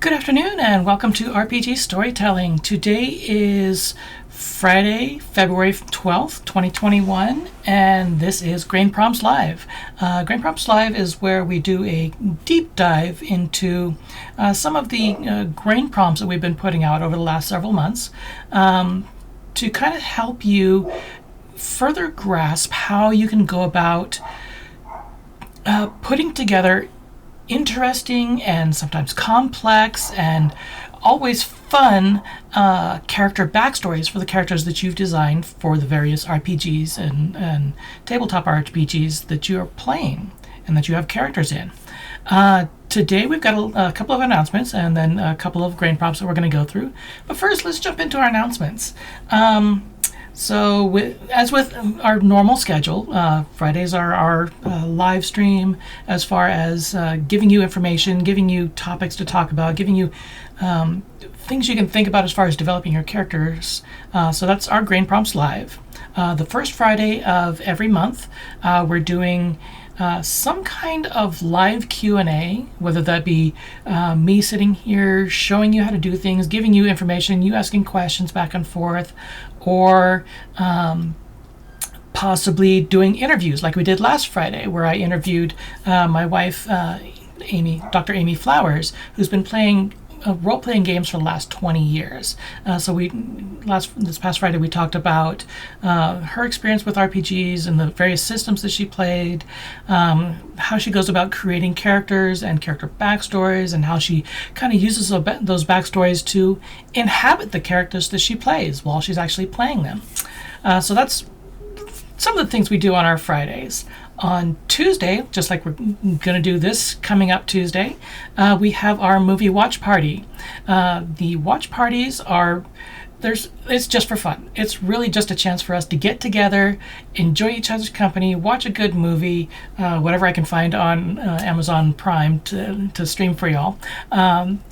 Good afternoon and welcome to RPG Storytelling. Today is Friday, February 12th, 2021, and this is Grain Prompts Live. Grain Prompts Live is where we do a deep dive into some of the grain prompts that we've been putting out over the last several months to kind of help you further grasp how you can go about putting together interesting and sometimes complex and always fun character backstories for the characters that you've designed for the various RPGs and tabletop RPGs that you are playing and that you have characters in. Today we've got a couple of announcements and then a couple of grain prompts that we're going to go through. But first, let's jump into our announcements. As with our normal schedule, Fridays are our live stream as far as giving you information, giving you topics to talk about, giving you things you can think about as far as developing your characters. So that's our Grain Prompts Live. The first Friday of every month, we're doing some kind of live Q&A, whether that be me sitting here showing you how to do things, giving you information, you asking questions back and forth, or possibly doing interviews like we did last Friday, where I interviewed my wife, Dr. Amy Flowers, who's been playing role-playing games for the last 20 years. This past Friday we talked about her experience with RPGs and the various systems that she played, how she goes about creating characters and character backstories, and how she kind of uses those backstories to inhabit the characters that she plays while she's actually playing them. So that's some of the things we do on our Fridays. On Tuesday, just like we're going to do this coming up Tuesday, we have our movie watch party. The watch parties it's just for fun. It's really just a chance for us to get together, enjoy each other's company, watch a good movie, whatever I can find on Amazon Prime to stream for y'all.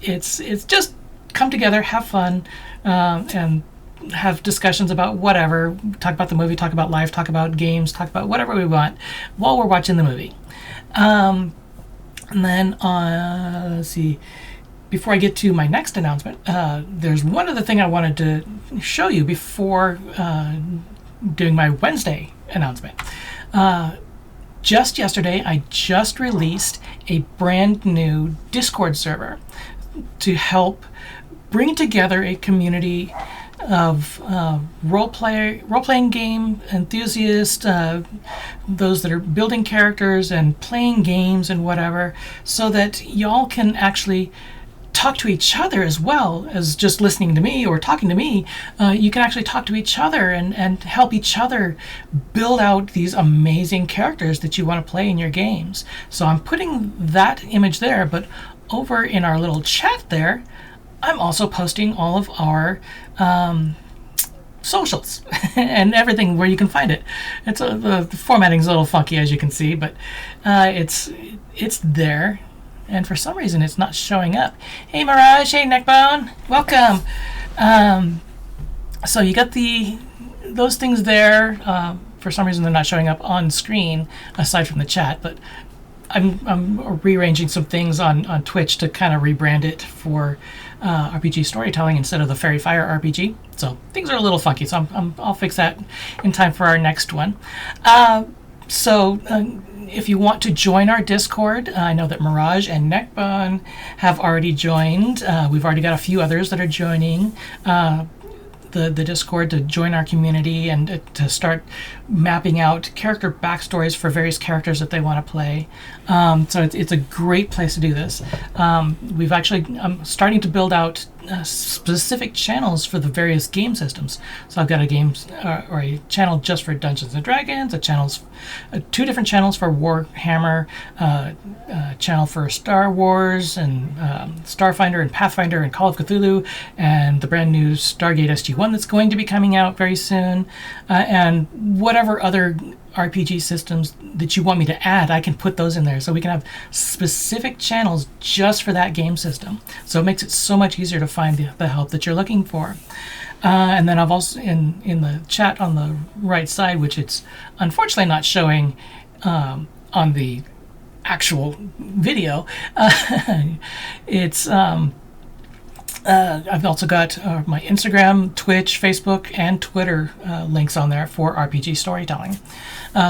It's just come together, have fun, and have discussions about whatever, talk about the movie, talk about life, talk about games, talk about whatever we want while we're watching the movie. And then, let's see, before I get to my next announcement, there's one other thing I wanted to show you before doing my Wednesday announcement. Just yesterday, I just released a brand new Discord server to help bring together a community of role-playing game enthusiasts, those that are building characters and playing games and whatever, so that y'all can actually talk to each other as well as just listening to me or talking to me. You can actually talk to each other and help each other build out these amazing characters that you want to play in your games. So I'm putting that image there, but over in our little chat there, I'm also posting all of our socials and everything where you can find it. The formatting's a little funky, as you can see, but it's there. And for some reason, it's not showing up. Hey, Mirage. Hey, Neckbone. Welcome. So you got those things there. For some reason, they're not showing up on screen aside from the chat, but I'm rearranging some things on Twitch to kind of rebrand it for RPG storytelling instead of the Fairy Fire RPG. So things are a little funky, so I'll fix that in time for our next one. If you want to join our Discord, I know that Mirage and Neckbone have already joined. We've already got a few others that are joining the Discord to join our community and to start mapping out character backstories for various characters that they want to play. So it's a great place to do this. I'm starting to build out specific channels for the various game systems. So I've got a channel just for Dungeons and Dragons, two different channels for Warhammer, a channel for Star Wars and Starfinder and Pathfinder and Call of Cthulhu, and the brand new Stargate SG-1 that's going to be coming out very soon, and whatever other RPG systems that you want me to add, I can put those in there, so we can have specific channels just for that game system. So it makes it so much easier to find the help that you're looking for. And then I've also in the chat on the right side, which it's unfortunately not showing on the actual video, it's I've also got my Instagram, Twitch, Facebook, and Twitter links on there for RPG storytelling.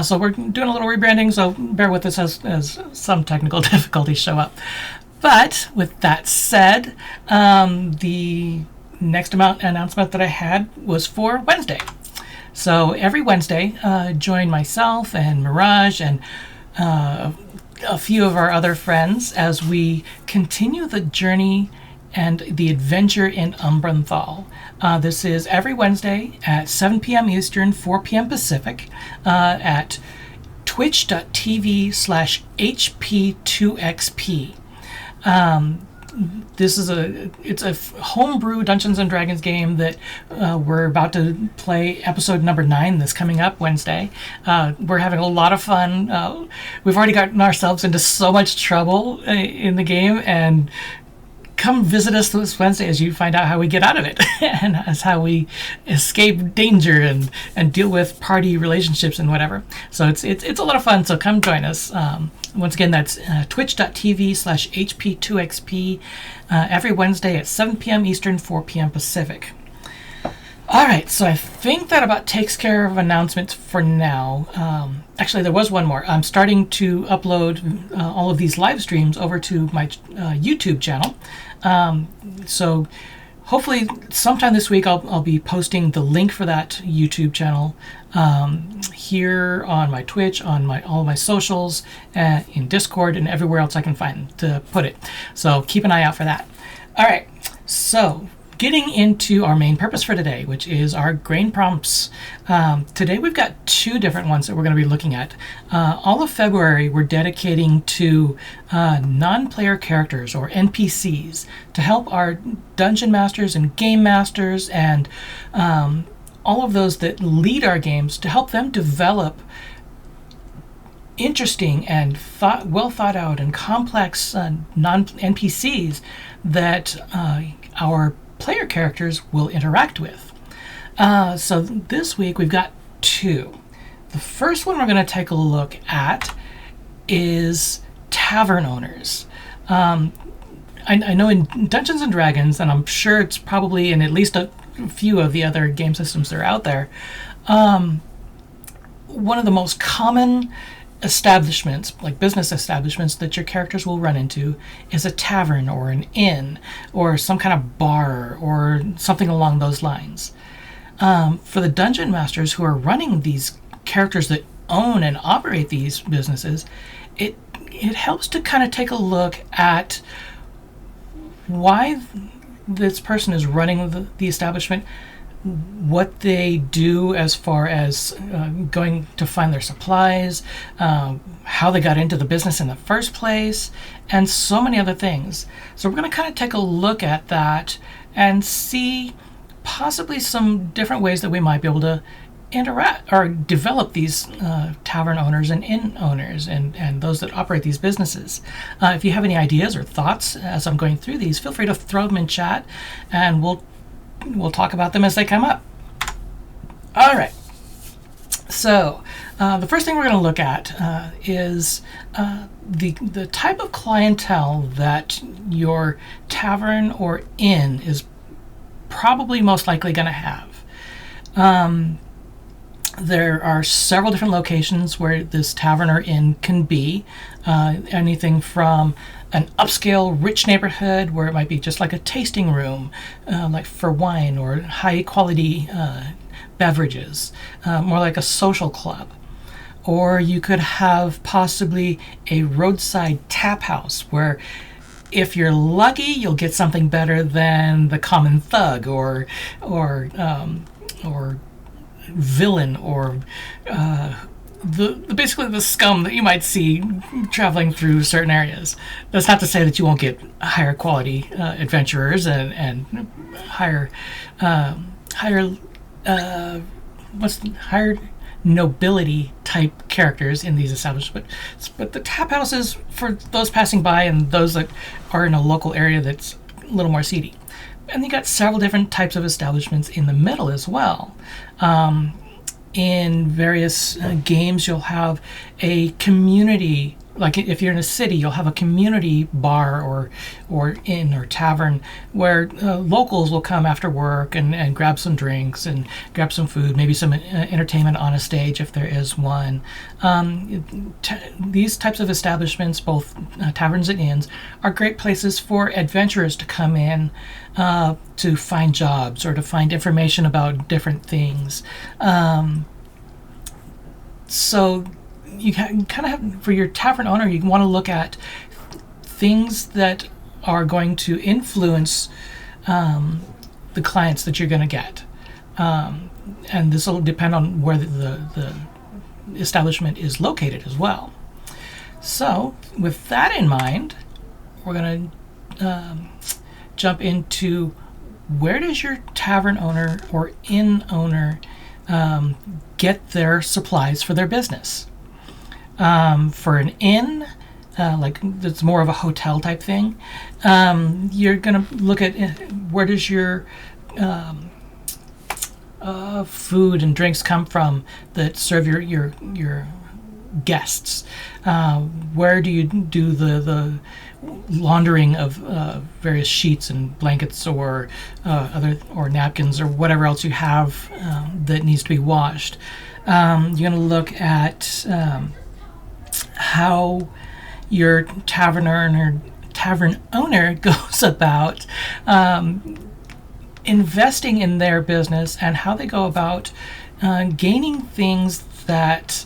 So we're doing a little rebranding, so bear with us as some technical difficulties show up. But with that said, the next announcement that I had was for Wednesday. So every Wednesday, join myself and Mirage and a few of our other friends as we continue the journey and the adventure in Umbranthal. This is every Wednesday at 7 p.m. Eastern, 4 p.m. Pacific, at twitch.tv/HP2XP. This is it's a homebrew Dungeons and Dragons game that we're about to play episode number 9 this coming up Wednesday. We're having a lot of fun. We've already gotten ourselves into so much trouble in the game, and come visit us this Wednesday as you find out how we get out of it and as how we escape danger and deal with party relationships and whatever. So it's a lot of fun. So come join us. Once again, that's twitch.tv/HP2XP every Wednesday at 7 p.m. Eastern, 4 p.m. Pacific. All right, so I think that about takes care of announcements for now. Actually, there was one more. I'm starting to upload all of these live streams over to my YouTube channel. So hopefully sometime this week I'll be posting the link for that YouTube channel here on my Twitch, on all my socials, in Discord, and everywhere else I can find to put it. So keep an eye out for that. All right, so getting into our main purpose for today, which is our grain prompts. Today we've got 2 different ones that we're going to be looking at. All of February we're dedicating to non-player characters, or NPCs, to help our dungeon masters and game masters and all of those that lead our games, to help them develop interesting and well thought out and complex non-NPCs that our player characters will interact with. So this week we've got 2. The first one we're going to take a look at is tavern owners. I know in Dungeons and Dragons, and I'm sure it's probably in at least a few of the other game systems that are out there, one of the most common establishments, like business establishments, that your characters will run into is a tavern or an inn or some kind of bar or something along those lines. For the dungeon masters who are running these characters that own and operate these businesses, it helps to kind of take a look at why this person is running the establishment, what they do as far as going to find their supplies, how they got into the business in the first place, and so many other things. So we're going to kind of take a look at that and see possibly some different ways that we might be able to interact or develop these tavern owners and inn owners and those that operate these businesses. If you have any ideas or thoughts as I'm going through these, feel free to throw them in chat, and we'll talk about them as they come up. All right. So the first thing we're going to look at is the type of clientele that your tavern or inn is probably most likely going to have. There are several different locations where this tavern or inn can be. Anything from an upscale, rich neighborhood where it might be just like a tasting room, like for wine or high quality beverages, more like a social club. Or you could have possibly a roadside tap house where, if you're lucky, you'll get something better than the common thug or villain or basically the scum that you might see traveling through certain areas. That's not to say that you won't get higher quality adventurers and higher nobility type characters in these establishments. But the tap houses, for those passing by and those that are in a local area that's a little more seedy. And you got several different types of establishments in the middle as well. In various games, you'll have a community like if you're in a city, you'll have a community bar or inn or tavern where locals will come after work and grab some drinks and grab some food, maybe some entertainment on a stage if there is one. These types of establishments, both taverns and inns, are great places for adventurers to come in to find jobs or to find information about different things. So you kind of have, for your tavern owner, you want to look at things that are going to influence the clients that you're going to get. And this will depend on where the establishment is located as well. So with that in mind, we're going to jump into where does your tavern owner or inn owner get their supplies for their business. For an inn, like it's more of a hotel type thing, you're going to look at where does your food and drinks come from that serve your guests. Where do you do the laundering of various sheets and blankets or or napkins or whatever else you have that needs to be washed? You're going to look at how your tavern owner goes about investing in their business and how they go about gaining things that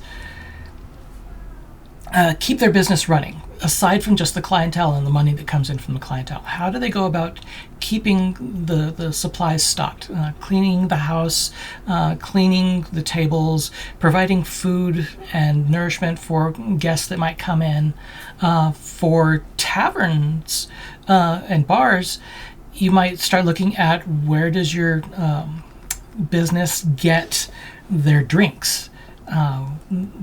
keep their business running, aside from just the clientele and the money that comes in from the clientele. How do they go about keeping the supplies stocked, cleaning the house, cleaning the tables, providing food and nourishment for guests that might come in? For taverns and bars, you might start looking at where does your business get their drinks,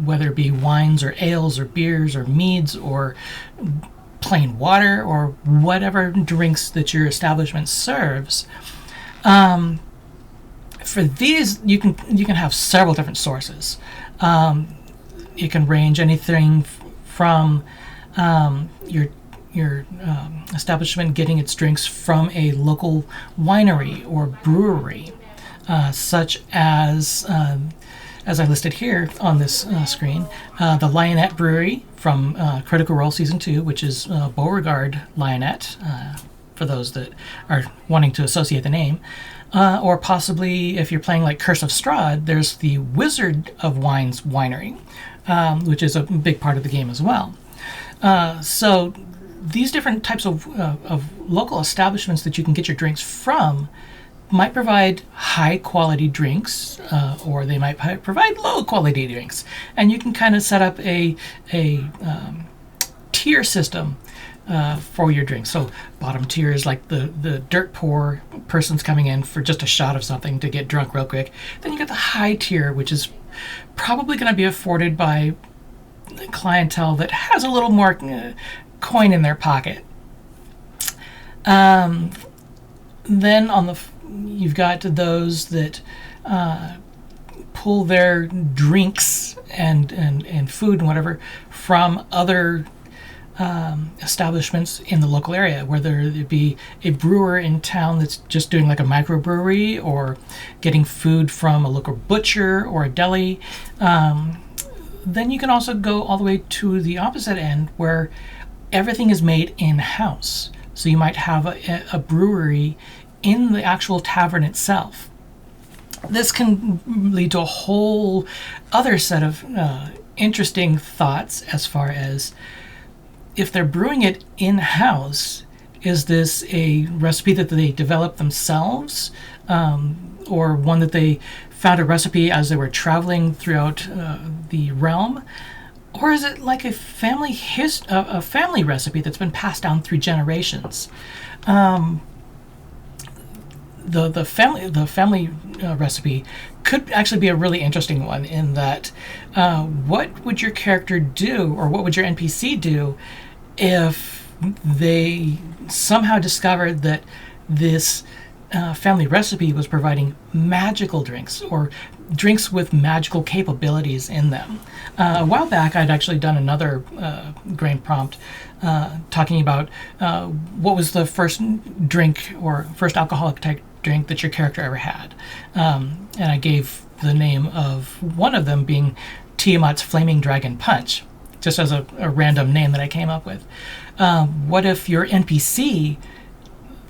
whether it be wines or ales or beers or meads or plain water or whatever drinks that your establishment serves. For these, you can have several different sources. It can range anything from your establishment getting its drinks from a local winery or brewery, such as I listed here on this screen, the Lionette Brewery from Critical Role Season 2, which is Beauregard Lionette, for those that are wanting to associate the name. Or possibly, if you're playing like Curse of Strahd, there's the Wizard of Wines Winery, which is a big part of the game as well. So these different types of local establishments that you can get your drinks from might provide high-quality drinks, or they might provide low-quality drinks. And you can kind of set up a tier system for your drinks. So bottom tier is like the dirt poor person's coming in for just a shot of something to get drunk real quick. Then you get the high tier, which is probably going to be afforded by clientele that has a little more coin in their pocket. Then you've got those that pull their drinks and food and whatever from other establishments in the local area, whether it be a brewer in town that's just doing like a microbrewery or getting food from a local butcher or a deli. Then you can also go all the way to the opposite end where everything is made in-house. So you might have a brewery in the actual tavern itself. This can lead to a whole other set of interesting thoughts as far as if they're brewing it in-house, is this a recipe that they developed themselves, or one that they found a recipe as they were traveling throughout the realm? Or is it like a family recipe that's been passed down through generations? The family recipe could actually be a really interesting one in that what would your character do, or what would your NPC do if they somehow discovered that this family recipe was providing magical drinks or drinks with magical capabilities in them. A while back, I'd actually done another grain prompt talking about what was the first drink or first alcoholic type drink that your character ever had. And I gave the name of one of them being Tiamat's Flaming Dragon Punch, just as a random name that I came up with. What if your NPC,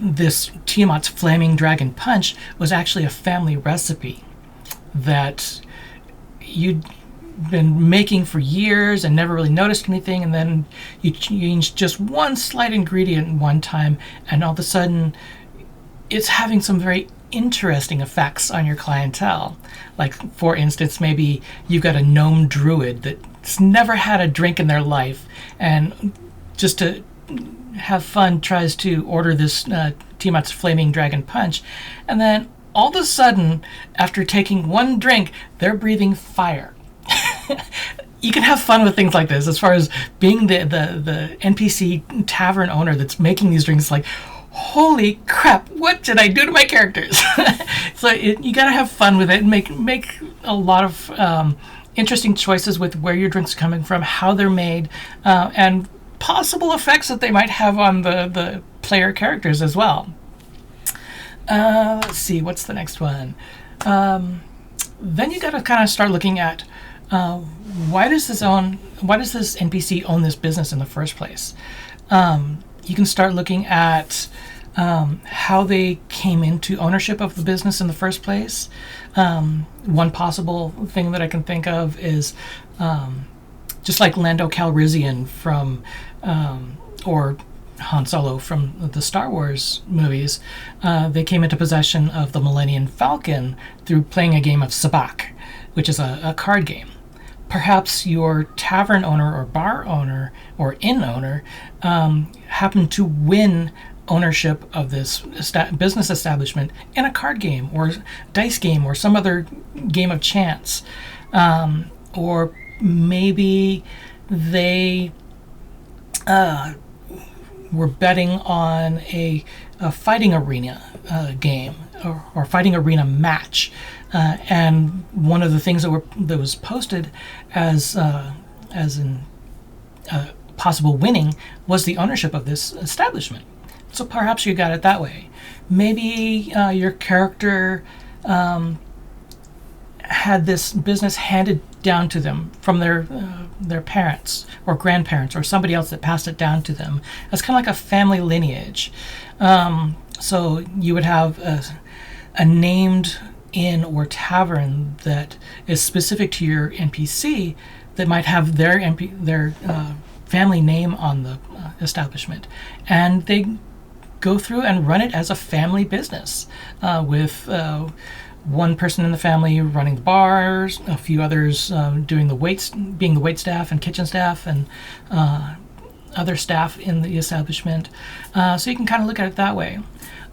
this Tiamat's Flaming Dragon Punch, was actually a family recipe that you'd been making for years and never really noticed anything, and then you changed just one slight ingredient one time, and all of a sudden it's having some very interesting effects on your clientele. Like, for instance, maybe you've got a gnome druid that's never had a drink in their life, and just to have fun tries to order this Tiamat's Flaming Dragon Punch, and then all of a sudden, after taking one drink, they're breathing fire. You can have fun with things like this as far as being the NPC tavern owner that's making these drinks. Like, holy crap, what did I do to my characters? So you gotta have fun with it and make a lot of interesting choices with where your drinks are coming from, how they're made, and possible effects that they might have on the player characters as well. Let's see, what's the next one? Then you got to kind of start looking at why does this NPC own this business in the first place? You can start looking at how they came into ownership of the business in the first place. One possible thing that I can think of is just like Lando Calrissian from, or Han Solo from the Star Wars movies, they came into possession of the Millennium Falcon through playing a game of Sabacc, which is a card game. Perhaps your tavern owner or bar owner or inn owner happened to win ownership of this business establishment in a card game or dice game or some other game of chance. Or maybe they were betting on a fighting arena game or fighting arena match, and one of the things that was posted as in possible winning was the ownership of this establishment. So perhaps you got it that way. Maybe your character had this business handed down to them from their parents or grandparents or somebody else that passed it down to them. It's kind of like a family lineage. So you would have a named inn or tavern that is specific to your NPC that might have their family name on the establishment, and they go through and run it as a family business with one person in the family running the bars, a few others being the wait staff and kitchen staff, and other staff in the establishment. So you can kind of look at it that way.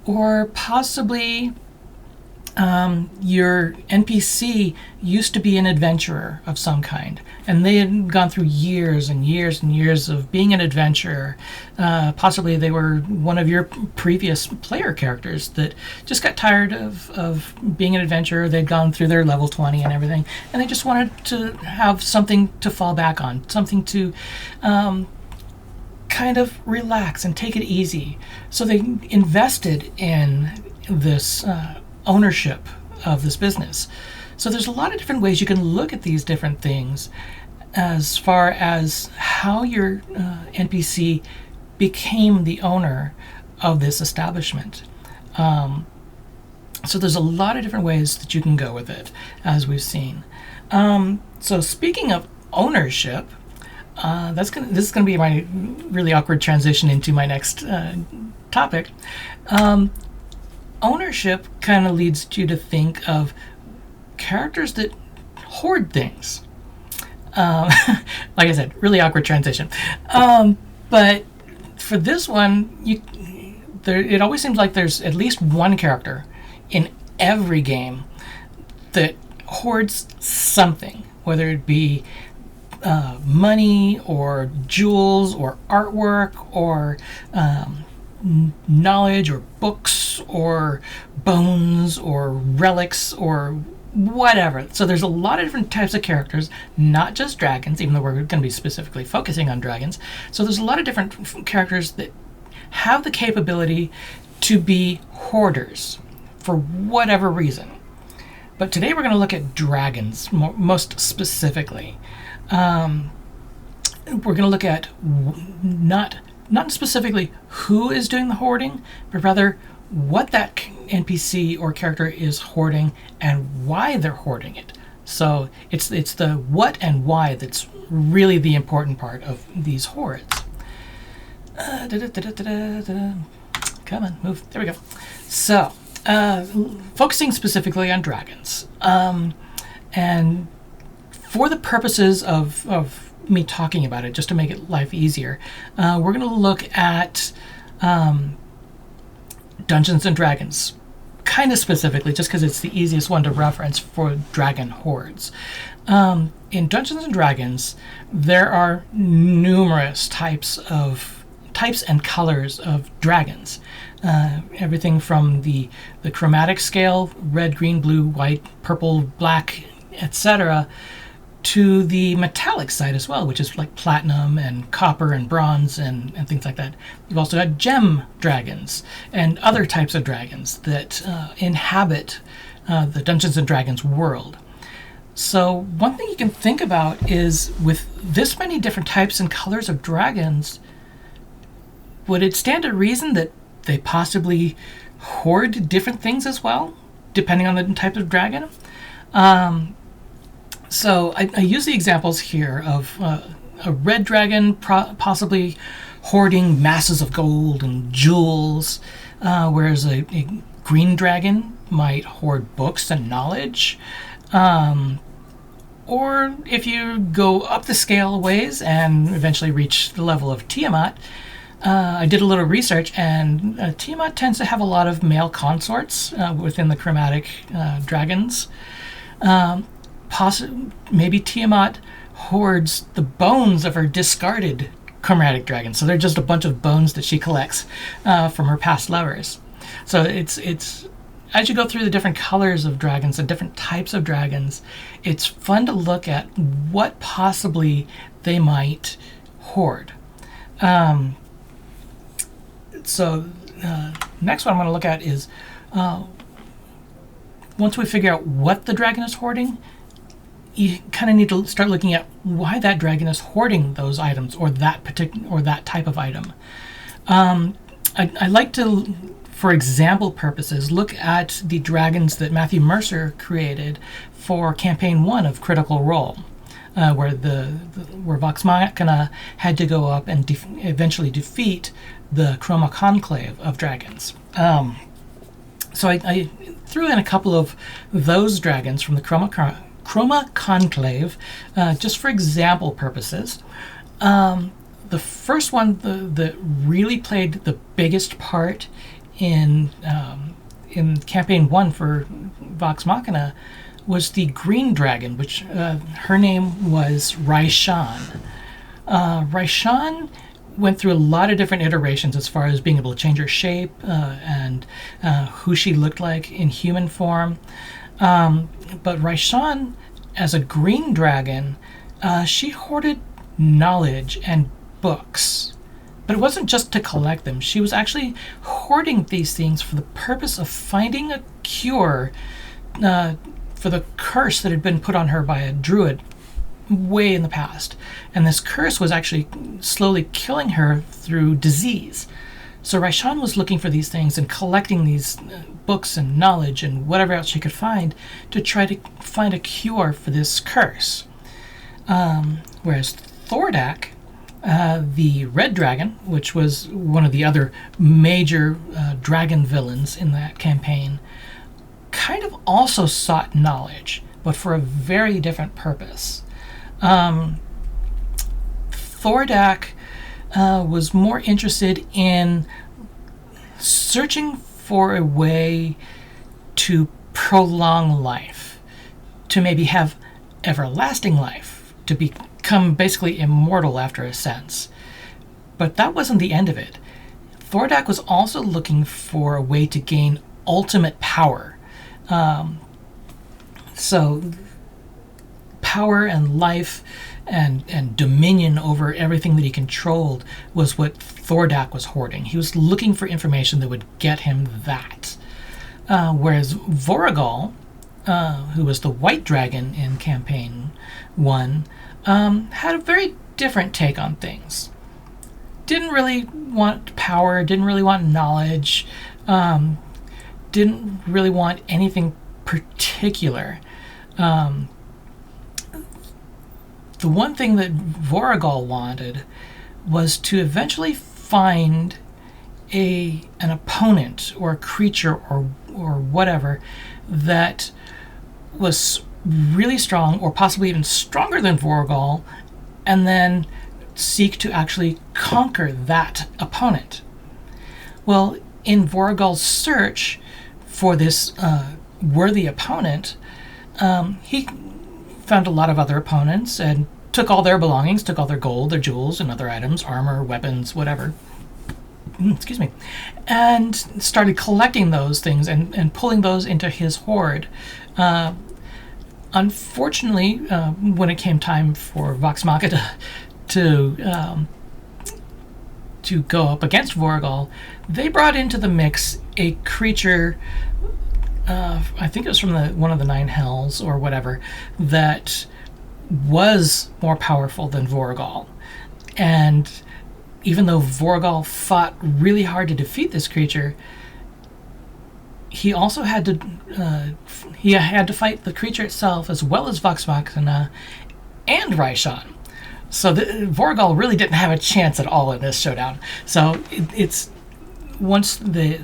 Or possibly your NPC used to be an adventurer of some kind, and they had gone through years and years and years of being an adventurer. Possibly they were one of your previous player characters that just got tired of being an adventurer. They'd gone through their level 20 and everything, and they just wanted to have something to fall back on, something to kind of relax and take it easy. So they invested in this ownership of this business. So there's a lot of different ways you can look at these different things as far as how your NPC became the owner of this establishment. So there's a lot of different ways that you can go with it, as we've seen. So speaking of ownership, this is going to be my really awkward transition into my next topic. Ownership kind of leads you to think of characters that hoard things. Like I said, really awkward transition. But for this one, it always seems like there's at least one character in every game that hoards something, whether it be money or jewels or artwork or knowledge or books books or bones or relics or whatever. So there's a lot of different types of characters, not just dragons, even though we're going to be specifically focusing on dragons. So there's a lot of different characters that have the capability to be hoarders for whatever reason. But today we're going to look at dragons most specifically. We're going to look at not specifically who is doing the hoarding, but rather what that NPC or character is hoarding and why they're hoarding it. So it's the what and why that's really the important part of these hordes. Come on, move. There we go. So, focusing specifically on dragons. And for the purposes of me talking about it, just to make it life easier, we're going to look at Dungeons and Dragons, kind of specifically, just because it's the easiest one to reference for dragon hordes. In Dungeons and Dragons, there are numerous types and colors of dragons. Everything from the chromatic scale, red, green, blue, white, purple, black, etc., to the metallic side as well, which is like platinum and copper and bronze and things like that. You've also got gem dragons and other types of dragons that inhabit the Dungeons and Dragons world. So one thing you can think about is, with this many different types and colors of dragons, would it stand to reason that they possibly hoard different things as well, depending on the type of dragon? So I use the examples here of a red dragon possibly hoarding masses of gold and jewels, whereas a green dragon might hoard books and knowledge. Or if you go up the scale a ways and eventually reach the level of Tiamat, I did a little research, and Tiamat tends to have a lot of male consorts within the chromatic dragons. Maybe Tiamat hoards the bones of her discarded chromatic dragon. So they're just a bunch of bones that she collects from her past lovers. So it's as you go through the different colors of dragons and different types of dragons, it's fun to look at what possibly they might hoard. So next one I'm going to look at is once we figure out what the dragon is hoarding, you kind of need to start looking at why that dragon is hoarding those items or that type of item. I like to, for example purposes, look at the dragons that Matthew Mercer created for Campaign 1 of Critical Role, where where Vox Machina had to go up and eventually defeat the Chroma Conclave of dragons. So I threw in a couple of those dragons from the Chroma Conclave, just for example purposes. The first one that really played the biggest part in Campaign 1 for Vox Machina was the green dragon, which her name was Raishan. Raishan went through a lot of different iterations as far as being able to change her shape and who she looked like in human form. But Raishan, as a green dragon, she hoarded knowledge and books. But it wasn't just to collect them. She was actually hoarding these things for the purpose of finding a cure for the curse that had been put on her by a druid way in the past. And this curse was actually slowly killing her through disease. So Raishan was looking for these things and collecting these books and knowledge and whatever else she could find to try to find a cure for this curse. Whereas Thordak, the red dragon, which was one of the other major dragon villains in that campaign, kind of also sought knowledge, but for a very different purpose. Thordak was more interested in searching for a way to prolong life, to maybe have everlasting life, to become basically immortal after a sense. But that wasn't the end of it. Thordak was also looking for a way to gain ultimate power. So power and life and dominion over everything that he controlled was what Thordak was hoarding. He was looking for information that would get him that. Whereas Voragol, who was the white dragon in Campaign 1, had a very different take on things. Didn't really want power, didn't really want knowledge, didn't really want anything particular. The one thing that Voragol wanted was to eventually find an opponent or a creature or whatever that was really strong, or possibly even stronger than Voragol, and then seek to actually conquer that opponent. Well, in Voragol's search for this worthy opponent, he found a lot of other opponents and took all their belongings, took all their gold, their jewels, and other items, armor, weapons, whatever. Excuse me. And started collecting those things and pulling those into his hoard. Unfortunately, when it came time for Vox Machina to go up against Voragol, they brought into the mix a creature, I think it was from one of the Nine Hells or whatever, that was more powerful than Voragol. And even though Voragol fought really hard to defeat this creature, he also had to fight the creature itself, as well as Vox Machina and Raishan. So Voragol really didn't have a chance at all in this showdown. So it's once the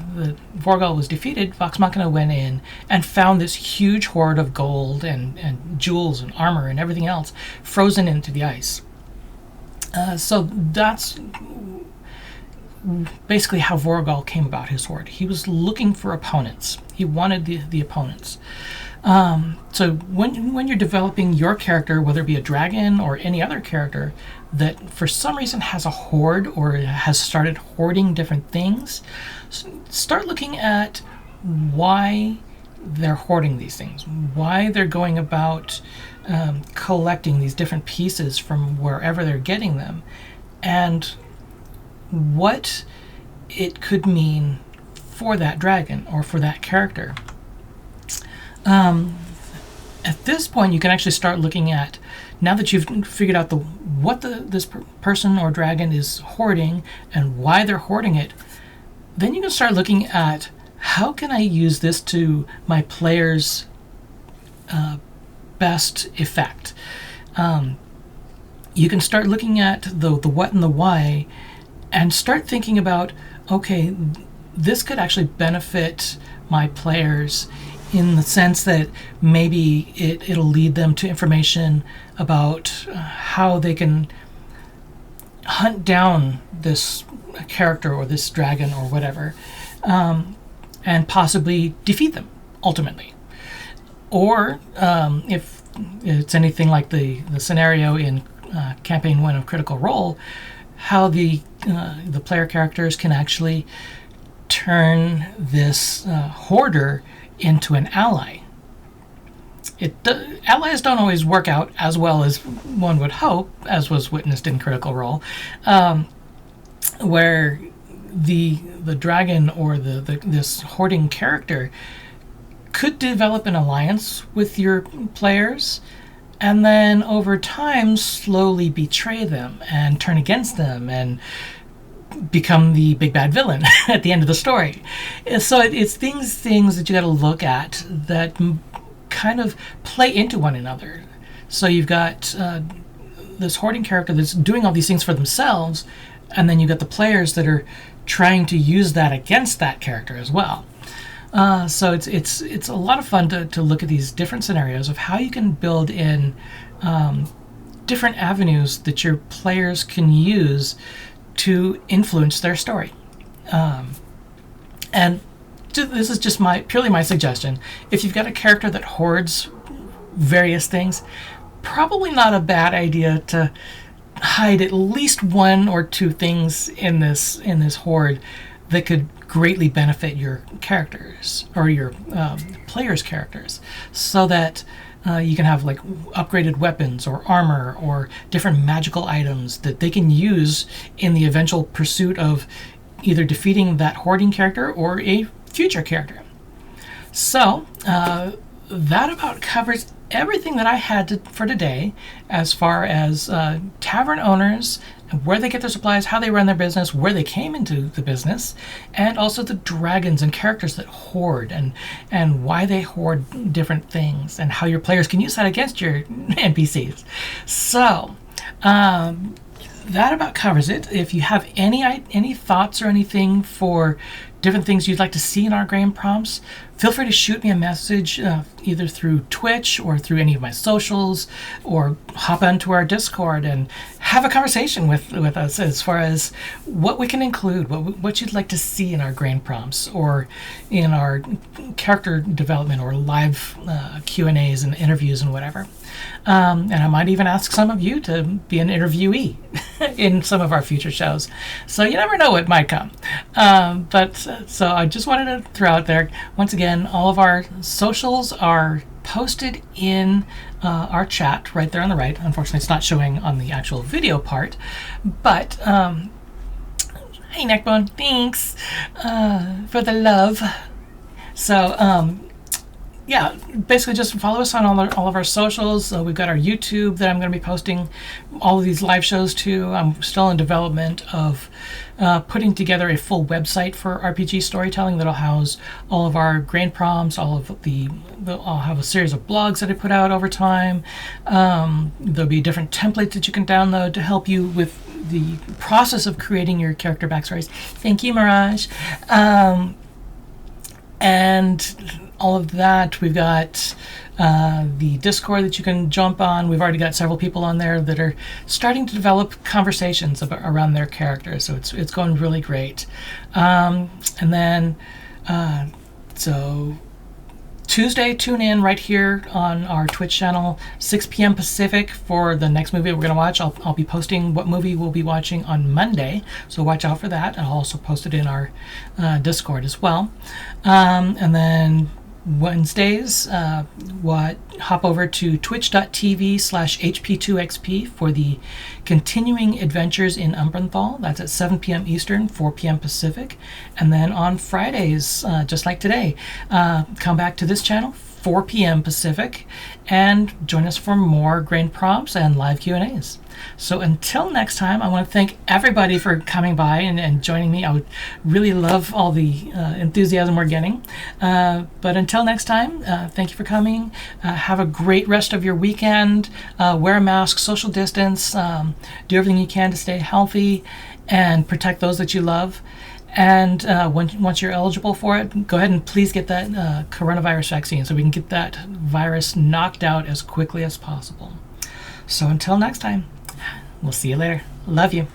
Voragol was defeated, Vox Machina went in and found this huge hoard of gold and jewels and armor and everything else frozen into the ice. So that's basically how Voragol came about his hoard. He was looking for opponents. He wanted the opponents. So when you're developing your character, whether it be a dragon or any other character that for some reason has a hoard or has started hoarding different things, start looking at why they're hoarding these things, why they're going about collecting these different pieces from wherever they're getting them, and what it could mean for that dragon or for that character. At this point, you can actually start looking at, now that you've figured out what this person or dragon is hoarding and why they're hoarding it, then you can start looking at, how can I use this to my player's best effect? You can start looking at the what and the why, and start thinking about, okay, this could actually benefit my players in the sense that maybe it'll lead them to information about how they can hunt down this character or this dragon or whatever, and possibly defeat them ultimately. Or if it's anything like the scenario in Campaign 1 of Critical Role, how the player characters can actually turn this hoarder into an ally. Allies don't always work out as well as one would hope, as was witnessed in Critical Role, where the dragon or this hoarding character could develop an alliance with your players, and then over time slowly betray them and turn against them and become the big bad villain at the end of the story. So it's things that you got to look at that kind of play into one another. So you've got this hoarding character that's doing all these things for themselves, and then you've got the players that are trying to use that against that character as well. So it's a lot of fun to look at these different scenarios of how you can build in different avenues that your players can use to influence their story. And this is just purely my suggestion. If you've got a character that hoards various things, probably not a bad idea to hide at least one or two things in this hoard that could greatly benefit your characters or your players' characters, so that you can have like upgraded weapons or armor or different magical items that they can use in the eventual pursuit of either defeating that hoarding character or a future character. So that about covers everything that I had for today as far as tavern owners, where they get their supplies, how they run their business, where they came into the business, and also the dragons and characters that hoard, and why they hoard different things, and how your players can use that against your NPCs. So that about covers it. If you have any thoughts or anything for different things you'd like to see in our game prompts, feel free to shoot me a message either through Twitch or through any of my socials, or hop onto our Discord and have a conversation with us as far as what we can include, what you'd like to see in our game prompts or in our character development or live Q&As and interviews and whatever. And I might even ask some of you to be an interviewee in some of our future shows. So you never know what might come. So I just wanted to throw out there, once again, all of our socials are posted in our chat right there on the right. Unfortunately, it's not showing on the actual video part. But, hey, Neckbone, thanks for the love. So, yeah, basically just follow us on all of our socials. We've got our YouTube that I'm going to be posting all of these live shows to. I'm still in development of putting together a full website for RPG storytelling that'll house all of our grain prompts, all of I'll have a series of blogs that I put out over time. There'll be different templates that you can download to help you with the process of creating your character backstories. Thank you, Mirage. And all of that. We've got the Discord that you can jump on. We've already got several people on there that are starting to develop conversations around their characters, so it's going really great. And then so Tuesday, tune in right here on our Twitch channel, 6 p.m. Pacific, for the next movie we're going to watch. I'll be posting what movie we'll be watching on Monday, so watch out for that. I'll also post it in our Discord as well. And then Wednesdays, hop over to twitch.tv/HP2XP for the continuing adventures in Umbranthal. That's at 7 p.m. Eastern, 4 p.m. Pacific. And then on Fridays, just like today, come back to this channel, 4 p.m. Pacific, and join us for more grain prompts and live Q&As. So until next time, I want to thank everybody for coming by and joining me. I would really love all the enthusiasm we're getting. But until next time, thank you for coming. Have a great rest of your weekend. Wear a mask, social distance, do everything you can to stay healthy and protect those that you love. And once you're eligible for it, go ahead and please get that coronavirus vaccine so we can get that virus knocked out as quickly as possible. So until next time, we'll see you later. Love you.